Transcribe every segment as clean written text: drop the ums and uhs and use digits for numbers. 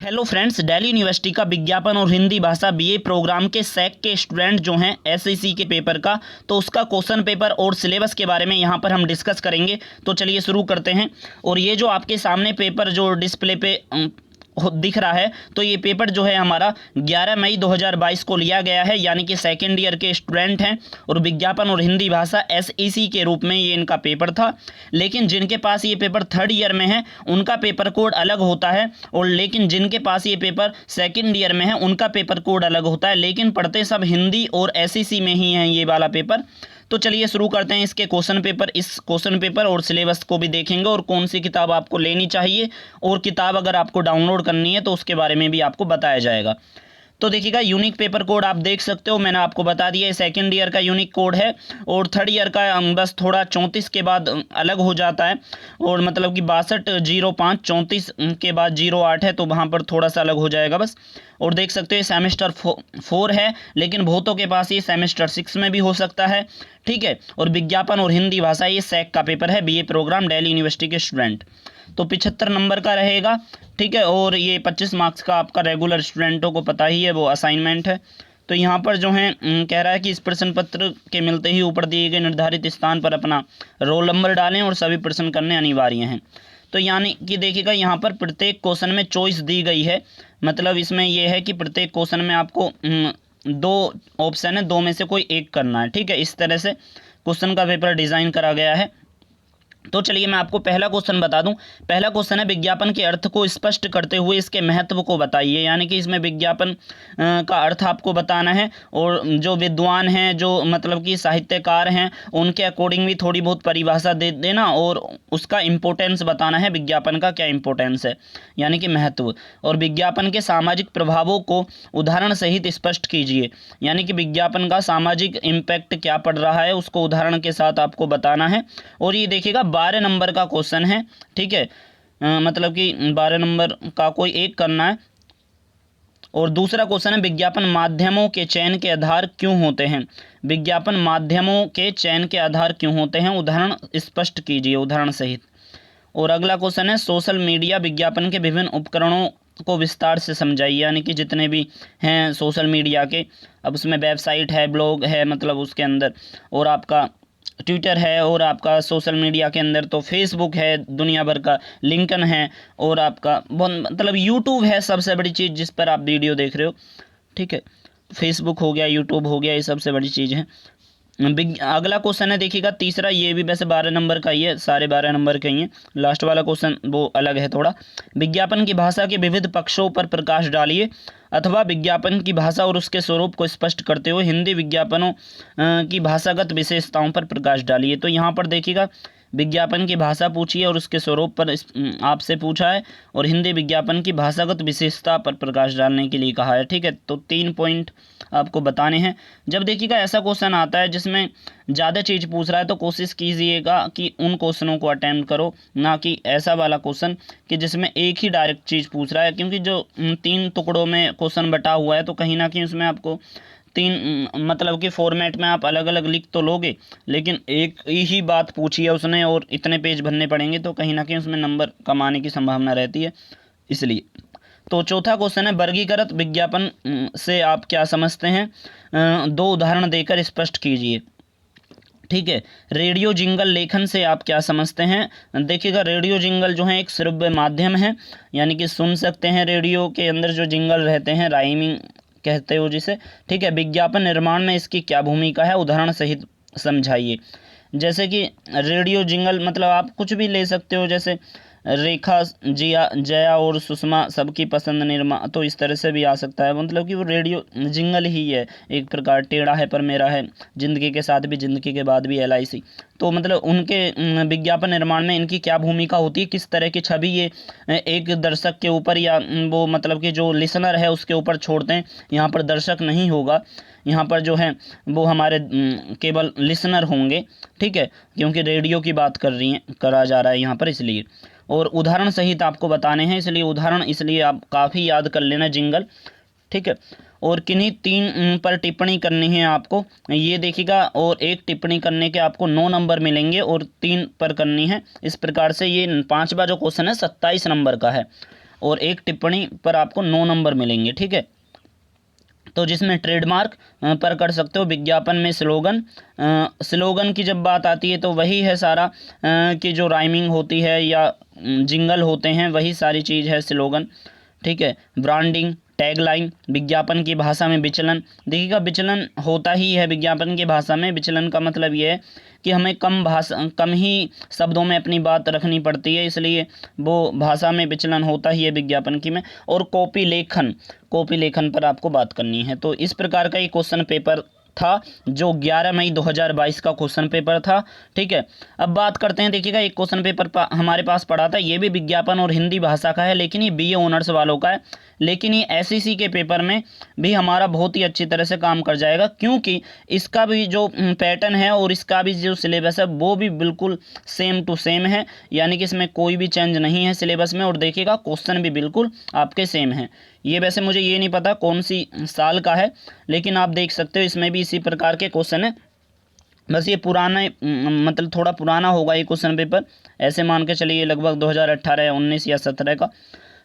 Hello friends, Delhi university का विज्ञापन और हिंदी भाषा बीए प्रोग्राम के सैक के स्टूडेंट जो हैं एसएससी के पेपर का, तो उसका क्वेश्चन पेपर और सिलेबस के बारे में यहाँ पर हम डिस्कस करेंगे। तो चलिए शुरू करते हैं। और ये जो आपके सामने पेपर जो डिस्प्ले पे दिख रहा है, तो ये पेपर जो है हमारा 11 मई 2022 को लिया गया है, यानी कि सेकेंड ईयर के स्टूडेंट हैं और विज्ञापन और हिंदी भाषा एसईसी के रूप में ये इनका पेपर था। लेकिन जिनके पास ये पेपर थर्ड ईयर में है उनका पेपर कोड अलग होता है, और लेकिन जिनके पास ये पेपर सेकेंड ईयर में है उनका पेपर कोड अलग होता है, लेकिन पढ़ते सब हिंदी और एसईसी में ही हैं ये वाला पेपर। तो चलिए शुरू करते हैं इसके क्वेश्चन पेपर। इस क्वेश्चन पेपर और सिलेबस को भी देखेंगे और कौन सी किताब आपको लेनी चाहिए, और किताब अगर आपको डाउनलोड करनी है तो उसके बारे में भी आपको बताया जाएगा। तो देखिएगा, यूनिक पेपर कोड आप देख सकते हो, मैंने आपको बता दिया है सेकेंड ईयर का यूनिक कोड है, और थर्ड ईयर का बस थोड़ा 34 के बाद अलग हो जाता है, और मतलब कि 6205 34 के बाद 08 है, तो वहाँ पर थोड़ा सा अलग हो जाएगा बस। और देख सकते हो ये सेमेस्टर 4 है, लेकिन बहुतों के पास ये सेमेस्टर 6 में भी हो सकता है, ठीक है। और विज्ञापन और हिंदी भाषा ये सैक का पेपर है, बीए प्रोग्राम, दिल्ली यूनिवर्सिटी के स्टूडेंट। तो 75 नंबर का रहेगा, ठीक है। और ये 25 मार्क्स का आपका रेगुलर स्टूडेंटों को पता ही है वो असाइनमेंट है। तो यहाँ पर जो है कह रहा है कि इस प्रश्न पत्र के मिलते ही ऊपर दिए गए निर्धारित स्थान पर अपना रोल नंबर डालें और सभी प्रश्न करने अनिवार्य हैं। तो यानी कि देखिएगा, यहाँ पर प्रत्येक क्वेश्चन में चॉइस दी गई है, मतलब इसमें यह है कि प्रत्येक क्वेश्चन में आपको 2 ऑप्शन है, 2 में से कोई एक करना है, ठीक है। इस तरह से क्वेश्चन का पेपर डिज़ाइन करा गया है। तो चलिए मैं आपको पहला क्वेश्चन बता दूं। पहला क्वेश्चन है, विज्ञापन के अर्थ को स्पष्ट करते हुए इसके महत्व को बताइए। यानी कि इसमें विज्ञापन का अर्थ आपको बताना है, और जो विद्वान हैं, जो मतलब कि साहित्यकार हैं, उनके अकॉर्डिंग भी थोड़ी बहुत परिभाषा दे देना, और उसका इम्पोर्टेंस बताना है, विज्ञापन का क्या इम्पोर्टेंस है, यानी कि महत्व। और विज्ञापन के सामाजिक प्रभावों को उदाहरण सहित स्पष्ट कीजिए। यानी कि विज्ञापन का सामाजिक इम्पैक्ट क्या पड़ रहा है उसको उदाहरण के साथ आपको बताना है। और ये देखिएगा 12 नंबर का क्वेश्चन है, ठीक है। मतलब कि 12 नंबर का कोई एक करना है। और दूसरा क्वेश्चन है, विज्ञापन माध्यमों के चयन के आधार क्यों होते हैं। विज्ञापन माध्यमों के चयन के आधार क्यों होते हैं, उदाहरण स्पष्ट कीजिए, उदाहरण सहित। और अगला क्वेश्चन है, सोशल मीडिया विज्ञापन के विभिन्न उपकरणों को विस्तार से समझाइए। यानी कि जितने भी हैं सोशल मीडिया के, अब उसमें वेबसाइट है, ब्लॉग है, मतलब उसके अंदर, और आपका ट्विटर है, और आपका सोशल मीडिया के अंदर तो फेसबुक है, दुनिया भर का लिंकन है, और आपका बहुत मतलब यूट्यूब है सबसे बड़ी चीज़ जिस पर आप वीडियो देख रहे हो, ठीक है। फेसबुक हो गया, यूट्यूब हो गया, ये सबसे बड़ी चीज़ है। अगला क्वेश्चन है देखिएगा तीसरा, ये भी वैसे 12 नंबर का ही है, सारे 12 नंबर के ही हैं। लास्ट वाला क्वेश्चन वो अलग है थोड़ा। विज्ञापन की भाषा के विविध पक्षों पर प्रकाश डालिए, अथवा विज्ञापन की भाषा और उसके स्वरूप को स्पष्ट करते हुए हिंदी विज्ञापनों की भाषागत विशेषताओं पर प्रकाश डालिए। तो यहाँ पर देखिएगा, विज्ञापन की भाषा पूछिए और उसके स्वरूप पर आपसे पूछा है, और हिंदी विज्ञापन की भाषागत विशेषता पर प्रकाश डालने के लिए कहा है, ठीक है। तो 3 पॉइंट आपको बताने हैं। जब देखिएगा ऐसा क्वेश्चन आता है जिसमें ज़्यादा चीज़ पूछ रहा है, तो कोशिश कीजिएगा कि उन क्वेश्चनों को अटेम्प्ट करो, ना कि ऐसा वाला क्वेश्चन कि जिसमें एक ही डायरेक्ट चीज़ पूछ रहा है। क्योंकि जो 3 टुकड़ों में क्वेश्चन बटा हुआ है, तो कहीं ना कहीं उसमें आपको 3 मतलब कि फॉर्मेट में आप अलग अलग लिख तो लोगे, लेकिन एक ही बात पूछी है उसने और इतने पेज भरने पड़ेंगे, तो कहीं ना कहीं उसमें नंबर कम आने की संभावना रहती है, इसलिए। तो चौथा क्वेश्चन है, वर्गीकृत विज्ञापन से आप क्या समझते हैं, 2 उदाहरण देकर स्पष्ट कीजिए, ठीक है। रेडियो जिंगल लेखन से आप क्या समझते हैं। देखिएगा, रेडियो जिंगल जो है एक श्रव्य माध्यम है, यानी कि सुन सकते हैं, रेडियो के अंदर जो जिंगल रहते हैं, राइमिंग कहते हो जिसे, ठीक है। विज्ञापन निर्माण में इसकी क्या भूमिका है, उदाहरण सहित समझाइए। जैसे कि रेडियो जिंगल मतलब आप कुछ भी ले सकते हो, जैसे रेखा, जिया, जया और सुषमा सबकी पसंद निर्मा, तो इस तरह से भी आ सकता है। मतलब कि वो रेडियो जिंगल ही है एक प्रकार। टेढ़ा है पर मेरा है, जिंदगी के साथ भी, जिंदगी के बाद भी, LIC। तो मतलब उनके विज्ञापन निर्माण में इनकी क्या भूमिका होती है, किस तरह की छवि ये एक दर्शक के ऊपर, या वो मतलब कि जो लिसनर है उसके ऊपर छोड़ते हैं। यहाँ पर दर्शक नहीं होगा, यहाँ पर जो है वो हमारे केवल लिसनर होंगे, ठीक है, क्योंकि रेडियो की बात करा जा रहा है यहाँ पर, इसलिए। और उदाहरण सहित आपको बताने हैं, इसलिए उदाहरण इसलिए आप काफ़ी याद कर लेना जिंगल, ठीक है। और किन्हीं 3 पर टिप्पणी करनी है आपको, ये देखिएगा। और एक टिप्पणी करने के आपको 9 नंबर मिलेंगे, और 3 पर करनी है। इस प्रकार से ये 5वां जो क्वेश्चन है 27 नंबर का है। और एक टिप्पणी पर आपको 9 नंबर मिलेंगे। ठीक है, तो जिसमें ट्रेडमार्क पर कर सकते हो, विज्ञापन में स्लोगन की जब बात आती है तो वही है सारा कि जो राइमिंग होती है या जिंगल होते हैं वही सारी चीज़ है स्लोगन। ठीक है, ब्रांडिंग, टैगलाइन, विज्ञापन की भाषा में विचलन। देखिएगा विचलन होता ही है विज्ञापन की भाषा में। विचलन का मतलब ये है कि हमें कम ही शब्दों में अपनी बात रखनी पड़ती है, इसलिए वो भाषा में विचलन होता ही है विज्ञापन की में। और कॉपी लेखन पर आपको बात करनी है। तो इस प्रकार का ये क्वेश्चन पेपर था जो 11 मई 2022 का क्वेश्चन पेपर था। ठीक है, अब बात करते हैं। देखिएगा एक क्वेश्चन पेपर हमारे पास पड़ा था, ये भी विज्ञापन और हिंदी भाषा का है, लेकिन ये बीए ऑनर्स वालों का है। लेकिन ये एसईसी के पेपर में भी हमारा बहुत ही अच्छी तरह से काम कर जाएगा, क्योंकि इसका भी जो पैटर्न है और इसका भी जो सिलेबस है वो भी बिल्कुल सेम टू सेम है, यानी कि इसमें कोई भी चेंज नहीं है सिलेबस में। और देखिएगा क्वेश्चन भी बिल्कुल आपके सेम हैं। ये वैसे मुझे ये नहीं पता कौन सी साल का है, लेकिन आप देख सकते हो इसमें भी इसी प्रकार के क्वेश्चन है। बस ये पुराना मतलब थोड़ा पुराना होगा ये क्वेश्चन पेपर, ऐसे मान के चलिए लगभग 2018 या 19 या 17 का।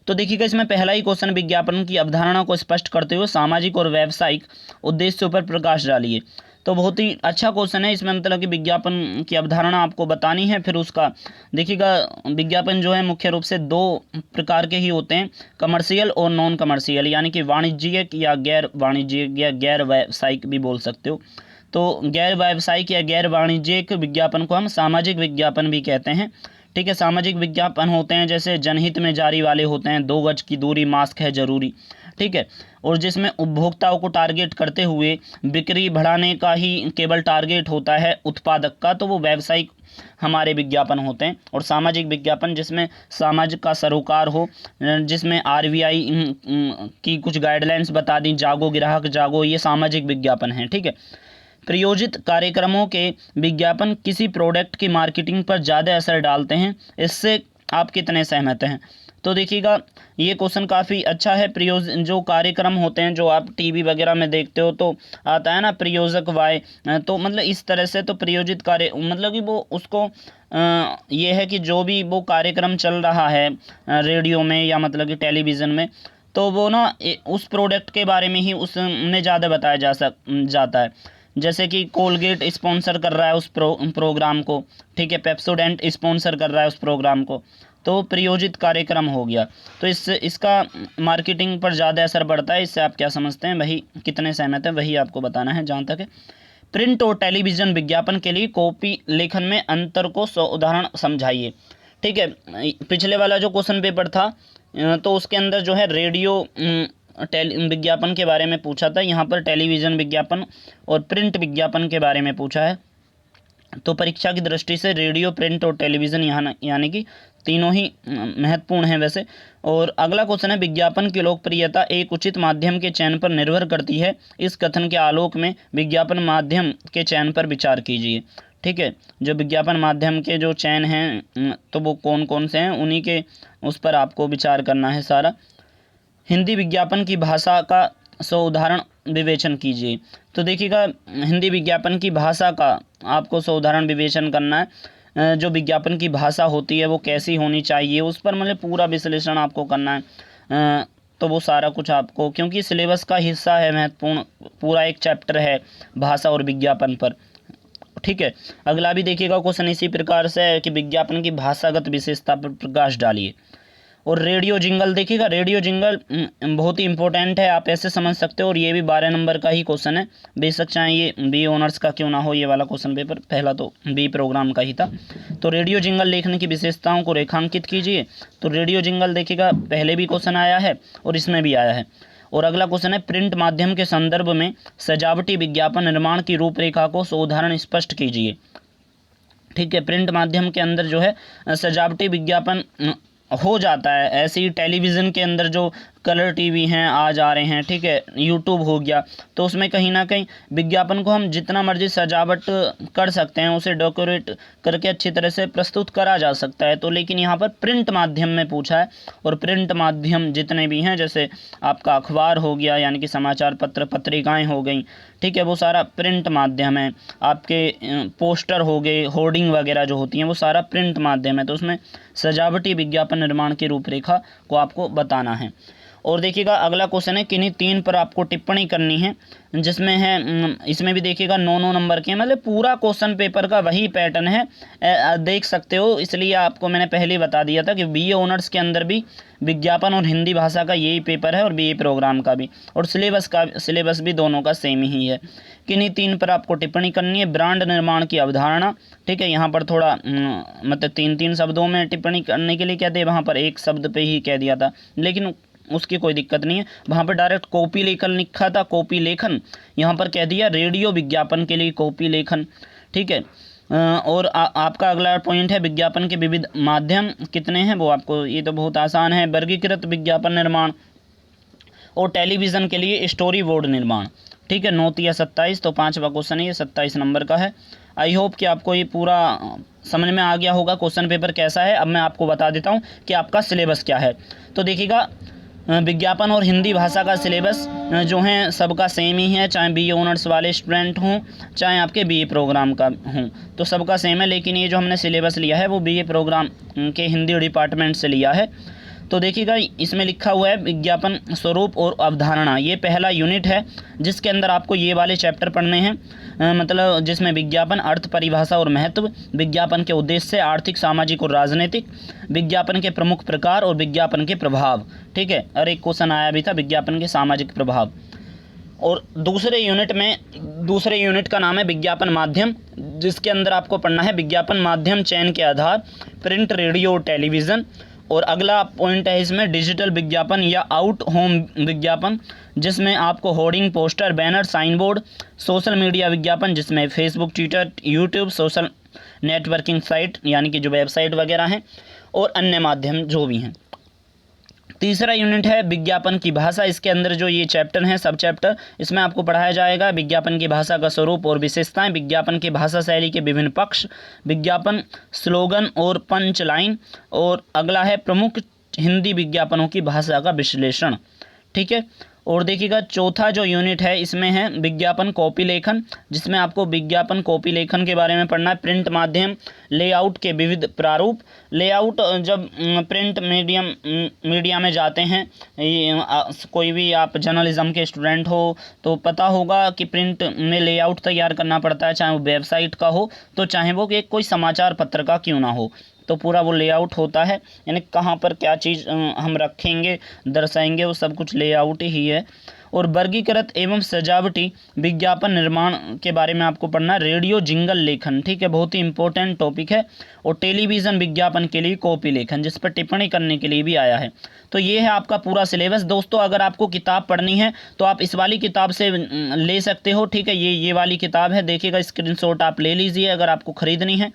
तो देखिएगा इसमें पहला ही क्वेश्चन, विज्ञापन की अवधारणा को स्पष्ट करते हुए सामाजिक और व्यावसायिक उद्देश्यों पर प्रकाश डालिए। तो बहुत ही अच्छा क्वेश्चन है। इसमें मतलब कि विज्ञापन की अवधारणा आपको बतानी है। फिर उसका देखिएगा विज्ञापन जो है मुख्य रूप से 2 प्रकार के ही होते हैं, कमर्शियल और नॉन कमर्शियल, यानी कि वाणिज्यिक या गैर वाणिज्यिक या गैर व्यावसायिक भी बोल सकते हो। तो गैर व्यावसायिक या गैर वाणिज्यिक विज्ञापन को हम सामाजिक विज्ञापन भी कहते हैं। ठीक है, सामाजिक विज्ञापन होते हैं जैसे जनहित में जारी वाले होते हैं, 2 गज की दूरी, मास्क है जरूरी। ठीक है, और जिसमें उपभोक्ताओं को टारगेट करते हुए बिक्री बढ़ाने का ही केवल टारगेट होता है उत्पादक का, तो वो व्यावसायिक हमारे विज्ञापन होते हैं। और सामाजिक विज्ञापन जिसमें समाज का सरोकार हो, जिसमें आरबीआई की कुछ गाइडलाइंस बता दी, जागो ग्राहक जागो, ये सामाजिक विज्ञापन है। ठीक है, प्रयोजित कार्यक्रमों के विज्ञापन किसी प्रोडक्ट की मार्केटिंग पर ज़्यादा असर डालते हैं, इससे आप कितने सहमत हैं? तो देखिएगा ये क्वेश्चन काफ़ी अच्छा है। जो कार्यक्रम होते हैं जो आप टीवी वगैरह में देखते हो तो आता है ना प्रयोजक वाय, तो मतलब इस तरह से तो प्रयोजित कार्य मतलब कि वो उसको ये है कि जो भी वो कार्यक्रम चल रहा है रेडियो में या मतलब कि टेलीविज़न में, तो वो ना उस प्रोडक्ट के बारे में ही उसमें ज़्यादा बताया जाता है। जैसे कि कोलगेट स्पॉन्सर कर रहा है उस प्रोग्राम को। ठीक है, पेप्सोडेंट स्पॉन्सर कर रहा है उस प्रोग्राम को, तो प्रयोजित कार्यक्रम हो गया। तो इसका मार्केटिंग पर ज़्यादा असर पड़ता है। इससे आप क्या समझते हैं, वही कितने सहमत हैं वही आपको बताना है। जहाँ तक है प्रिंट और टेलीविज़न विज्ञापन के लिए कॉपी लेखन में अंतर को 100 उदाहरण समझाइए। ठीक है, पिछले वाला जो क्वेश्चन पेपर था तो उसके अंदर जो है रेडियो विज्ञापन के बारे में पूछा था, यहाँ पर टेलीविज़न विज्ञापन और प्रिंट विज्ञापन के बारे में पूछा है। तो परीक्षा की दृष्टि से रेडियो, प्रिंट और टेलीविज़न यानी कि तीनों ही महत्वपूर्ण हैं वैसे। और अगला क्वेश्चन है, विज्ञापन की लोकप्रियता एक उचित माध्यम के चयन पर निर्भर करती है, इस कथन के आलोक में विज्ञापन माध्यम के चयन पर विचार कीजिए। ठीक है, जो विज्ञापन माध्यम के जो चयन हैं तो वो कौन कौन से हैं, उन्हीं के उस पर आपको विचार करना है सारा। हिंदी विज्ञापन की भाषा का 100 उदाहरण विवेचन कीजिए। तो देखिएगा हिंदी विज्ञापन की भाषा का आपको 100 उदाहरण विवेचन करना है। जो विज्ञापन की भाषा होती है वो कैसी होनी चाहिए, उस पर मतलब पूरा विश्लेषण आपको करना है। तो वो सारा कुछ आपको, क्योंकि सिलेबस का हिस्सा है महत्वपूर्ण, पूरा एक चैप्टर है भाषा और विज्ञापन पर। ठीक है, अगला भी देखिएगा क्वेश्चन इसी प्रकार से है कि विज्ञापन की भाषागत विशेषता पर प्रकाश डालिए। और रेडियो जिंगल देखिएगा, रेडियो जिंगल बहुत ही इंपॉर्टेंट है, आप ऐसे समझ सकते हो। और ये भी 12 नंबर का ही क्वेश्चन है, बेशक चाहे ये बी ऑनर्स का क्यों ना हो ये वाला क्वेश्चन पेपर, पहला तो बी प्रोग्राम का ही था। तो रेडियो जिंगल लेखन की विशेषताओं को रेखांकित कीजिए। तो रेडियो जिंगल देखिएगा पहले भी क्वेश्चन आया है और इसमें भी आया है। और अगला क्वेश्चन है, प्रिंट माध्यम के संदर्भ में सजावटी विज्ञापन निर्माण की रूपरेखा को 100 उदाहरण स्पष्ट कीजिए। ठीक है, प्रिंट माध्यम के अंदर जो है सजावटी विज्ञापन हो जाता है, ऐसे ही टेलीविज़न के अंदर जो कलर टीवी हैं आज आ रहे हैं, ठीक है, यूट्यूब हो गया, तो उसमें कहीं ना कहीं विज्ञापन को हम जितना मर्जी सजावट कर सकते हैं, उसे डेकोरेट करके अच्छी तरह से प्रस्तुत करा जा सकता है। तो लेकिन यहाँ पर प्रिंट माध्यम में पूछा है, और प्रिंट माध्यम जितने भी हैं, जैसे आपका अखबार हो गया यानी कि समाचार पत्र, पत्रिकाएँ हो गई, ठीक है, वो सारा प्रिंट माध्यम है। आपके पोस्टर हो गए, होर्डिंग वगैरह जो होती हैं, वो सारा प्रिंट माध्यम है। तो उसमें सजावटी विज्ञापन निर्माण की रूपरेखा को आपको बताना है। और देखिएगा अगला क्वेश्चन है, किन्हीं 3 पर आपको टिप्पणी करनी है, जिसमें है इसमें भी देखिएगा 9 नंबर के, मतलब पूरा क्वेश्चन पेपर का वही पैटर्न है, देख सकते हो। इसलिए आपको मैंने पहले ही बता दिया था कि बीए ऑनर्स के अंदर भी विज्ञापन और हिंदी भाषा का यही पेपर है, और बीए प्रोग्राम का भी, और सिलेबस भी दोनों का सेम ही है। किन्हीं 3 पर आपको टिप्पणी करनी है। ब्रांड निर्माण की अवधारणा, ठीक है, यहाँ पर थोड़ा मतलब 3-3 शब्दों में टिप्पणी करने के लिए कहते हैं, वहाँ पर एक शब्द पे ही कह दिया था, लेकिन उसकी कोई दिक्कत नहीं है। वहाँ पर डायरेक्ट कॉपी लेखन लिखा था, कॉपी लेखन, यहाँ पर कह दिया रेडियो विज्ञापन के लिए कॉपी लेखन, ठीक है। और आपका अगला पॉइंट है, विज्ञापन के विविध माध्यम कितने हैं, वो आपको, ये तो बहुत आसान है। वर्गीकृत विज्ञापन निर्माण, और टेलीविज़न के लिए स्टोरी बोर्ड निर्माण, ठीक है। 9 या 27, तो 5वां क्वेश्चन है ये, 27 नंबर का है। आई होप कि आपको ये पूरा समझ में आ गया होगा क्वेश्चन पेपर कैसा है। अब मैं आपको बता देता हूँ कि आपका सिलेबस क्या है। तो देखिएगा विज्ञापन और हिंदी भाषा का सिलेबस जो है सबका सेम ही है, चाहे बीए ऑनर्स वाले स्टूडेंट हों, चाहे आपके बीए प्रोग्राम का हों, तो सबका सेम है। लेकिन ये जो हमने सिलेबस लिया है वो बीए प्रोग्राम के हिंदी डिपार्टमेंट से लिया है। तो देखिएगा इसमें लिखा हुआ है विज्ञापन स्वरूप और अवधारणा, ये पहला यूनिट है जिसके अंदर आपको ये वाले चैप्टर पढ़ने हैं, मतलब जिसमें विज्ञापन, अर्थ, परिभाषा और महत्व, विज्ञापन के उद्देश्य, आर्थिक, सामाजिक और राजनीतिक, विज्ञापन के प्रमुख प्रकार और विज्ञापन के प्रभाव, ठीक है। और एक क्वेश्चन आया भी था विज्ञापन के सामाजिक प्रभाव। और दूसरे यूनिट का नाम है विज्ञापन माध्यम, जिसके अंदर आपको पढ़ना है विज्ञापन माध्यम चयन के आधार, प्रिंट, रेडियो और टेलीविज़न। और अगला पॉइंट है इसमें डिजिटल विज्ञापन या आउट होम विज्ञापन, जिसमें आपको hoarding, poster, banner, sign board, social media विज्ञापन, जिसमें Facebook, Twitter, YouTube, social networking site यानी कि जो वेबसाइट वगैरह हैं, और अन्य माध्यम जो भी हैं। तीसरा यूनिट है विज्ञापन की भाषा, इसके अंदर जो ये चैप्टर हैं, सब चैप्टर, इसमें आपको पढ़ाया जाएगा विज्ञापन की भाषा का स्वरूप और विशेषताएं, विज्ञापन की भाषा शैली के विभिन्न पक्ष, विज्ञापन स्लोगन और पंच लाइन, और अगला है प्रमुख हिंदी विज्ञापनों की भाषा का विश्लेषण, ठीक है। और देखिएगा चौथा जो यूनिट है इसमें है विज्ञापन कॉपी लेखन, जिसमें आपको विज्ञापन कॉपी लेखन के बारे में पढ़ना है। प्रिंट माध्यम, लेआउट के विविध प्रारूप, लेआउट जब प्रिंट मीडिया में जाते हैं, कोई भी आप जर्नलिज्म के स्टूडेंट हो तो पता होगा कि प्रिंट में लेआउट तैयार करना पड़ता है, चाहे वो वेबसाइट का हो तो चाहे वो कि कोई समाचार पत्र का क्यों ना हो, तो पूरा वो लेआउट होता है, यानी कहाँ पर क्या चीज़ हम रखेंगे, दर्शाएंगे, वो सब कुछ लेआउट ही है। और वर्गीकृत एवं सजावटी विज्ञापन निर्माण के बारे में आपको पढ़ना है। रेडियो जिंगल लेखन, ठीक है, बहुत ही इंपॉर्टेंट टॉपिक है। और टेलीविज़न विज्ञापन के लिए कॉपी लेखन, जिस पर टिप्पणी करने के लिए भी आया है। तो ये है आपका पूरा सिलेबस। दोस्तों अगर आपको किताब पढ़नी है तो आप इस वाली किताब से ले सकते हो, ठीक है, ये वाली किताब है, देखिएगा स्क्रीनशॉट आप ले लीजिए अगर आपको ख़रीदनी है,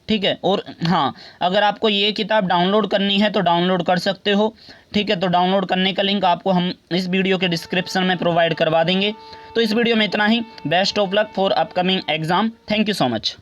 ठीक है। और हाँ, अगर आपको ये किताब डाउनलोड करनी है तो डाउनलोड कर सकते हो, ठीक है। तो डाउनलोड करने का लिंक आपको हम इस वीडियो के डिस्क्रिप्शन में प्रोवाइड करवा देंगे। तो इस वीडियो में इतना ही। Best of luck for upcoming exam. Thank you so much.